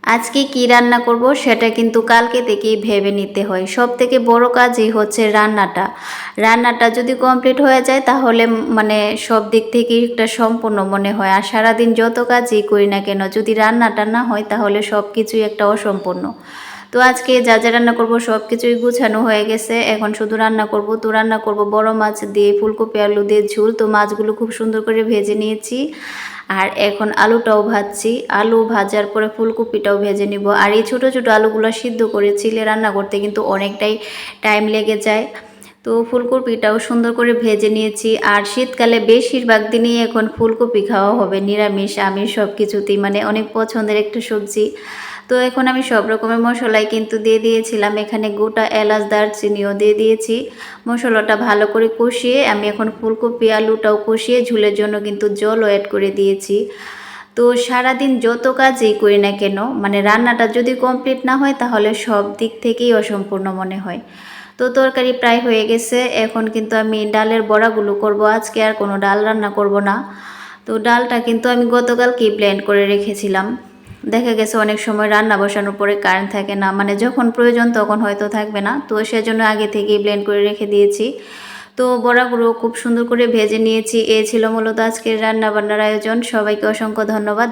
আজকে কি রান্না করব সেটা কিন্তু কালকে থেকেই ভেবে নিতে হয়। সবথেকে বড় কাজই হচ্ছে রান্নাটা। রান্নাটা যদি কমপ্লিট হয়ে যায় তাহলে মানে সব দিক থেকেই একটা সম্পূর্ণ মনে হয়। আর সারাদিন যত কাজই করি না কেন যদি রান্নাটা না হয় তাহলে সব কিছুই একটা অসম্পূর্ণ। তো আজকে যা যা রান্না করব সব কিছুই গুছানো হয়ে গেছে। এখন শুধু রান্না করব। তো রান্না করব বড় মাছ দিয়ে ফুলকপি আলু দিয়ে ঝোল। তো মাছগুলো খুব সুন্দর করে ভেজে নিয়েছি। আর এখন আলুটাও ভাজছি। আলু ভাজার পরে ফুলকপিটাও ভেজে নিব। আর এই ছোটো ছোটো আলুগুলো সিদ্ধ করে চিলে রান্না করতে কিন্তু অনেকটাই টাইম লেগে যায়। তো ফুলকপিটাও সুন্দর করে ভেজে নিয়েছি। আর শীতকালে বেশিরভাগ দিনই এখন ফুলকপি খাওয়া হবে, নিরামিষ আমিষ সব কিছুতেই, মানে অনেক পছন্দের একটা সবজি। তো এখন আমি সব রকমের মশলাই কিন্তু দিয়ে দিয়েছিলাম। এখানে গোটা এলাচ দারচিনিও দিয়ে দিয়েছি। মশলাটা ভালো করে কষিয়ে আমি এখন ফুলকপি আলুটাও কষিয়ে ঝোলের জন্য কিন্তু জলও অ্যাড করে দিয়েছি। তো সারাদিন যত কাজই করি না কেন মানে রান্নাটা যদি কমপ্লিট না হয় তাহলে সব দিক থেকেই অসম্পূর্ণ মনে হয়। তো তরকারি প্রায় হয়ে গেছে। এখন কিন্তু আমি ডালের বড়াগুলো করব। আজকে আর কোনো ডাল রান্না করব না। তো ডালটা কিন্তু আমি গতকালকেই ব্লেন্ড করে রেখেছিলাম। দেখা গেছে অনেক সময় রান্না বসানোর পরে কারেন্ট থাকে না, মানে যখন প্রয়োজন তখন হয়তো থাকবে না, তো সেজন্য আগে থেকেই ব্লেন্ড করে রেখে দিয়েছি। তো বড়াগুলো খুব সুন্দর করে ভেজে নিয়েছি। এ ছিল মূলত আজকের রান্না বান্নার আয়োজন। সবাইকে অসংখ্য ধন্যবাদ।